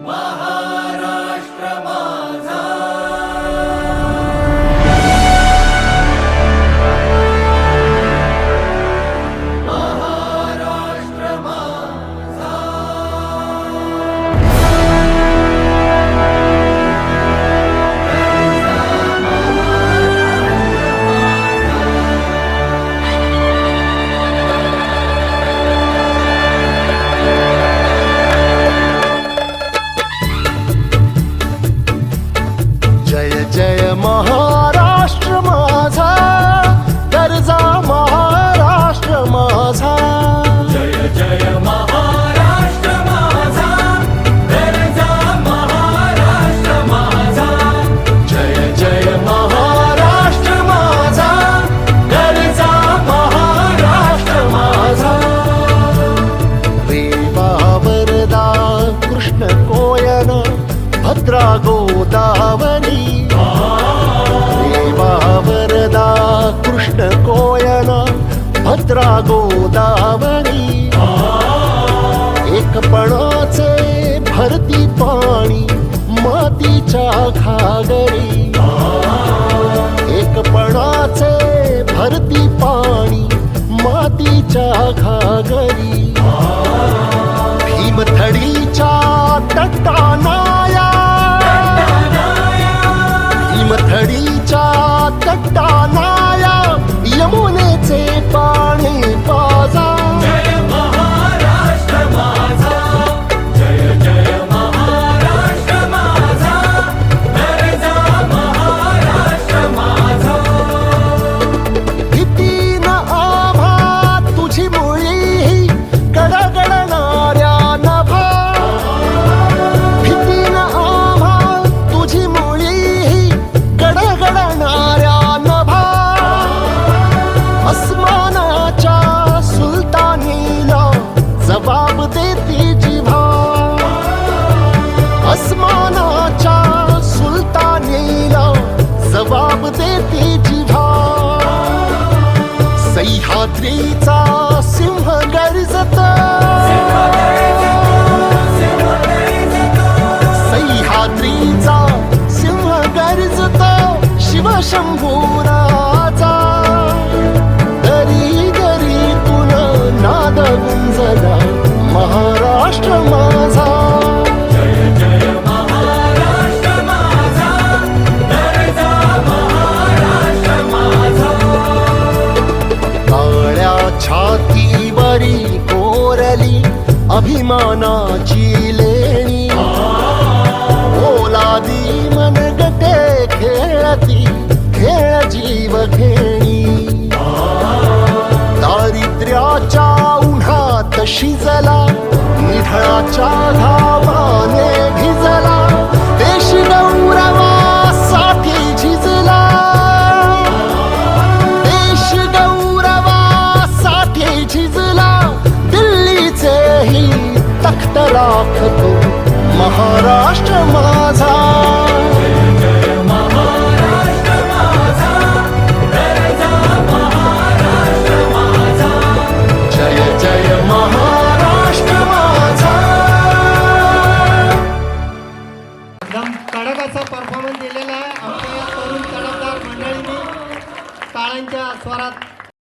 महाराष्ट्र माझा महाराष्ट्र माझा जय जय महाराष्ट्र माझा गरजा महाराष्ट्र माझा जय जय महाराष्ट्र माझा गरजा महाराष्ट्र माझा जय जय महाराष्ट्र माझा गरजा महाराष्ट्र माझा रेवा वरदा कृष्ण कोयना भद्रा गोदावरी रेवा वरदा कृष्ण कोयना भद्रा गोदावरी एकपणाचे भरती पाणी मातीच्या घागरी एकपणाचे भरती पाणी मातीच्या घागरी भीमथडीच्या तटानाया भीमथडीच्या तटानाया यमुनेचे पाणी पाजा जय महाराष्ट्र माझा जय जय महाराष्ट्र माझा गरजा महाराष्ट्र माझा भीतीन आभा तुझी मुळी गडगडणाऱ्या नभा भीतीन आभा तुझी मुळी गडगडणाऱ्या नभा अस्मानाच्या सुलतानीला जबाब देती जिव्हा अस्मानाच्या सुलतानीला जबाब देती जिव्हा सह्याद्रीचा सिंह गर्जत सह्याद्रीचा सिंह गर्जत शिवशंभूराजा दरी दरीतून नाद गुंजला महाराष्ट्र माझा जय जय महाराष्ट्र माझा गरजा महाराष्ट्र माझा काळ्या छातीवरी कोरली अभिमानाची लेणी ओलादी मनगटे खेळती खेळ जीव घेणी दारिद्र्याच्या उन्हात शिजला निढळाच्या घामाने भिजला देश गौरवासाठी झिजला देश गौरवासाठी झिजला दिल्लीचेही तख्त राखतो महाराष्ट्र माझा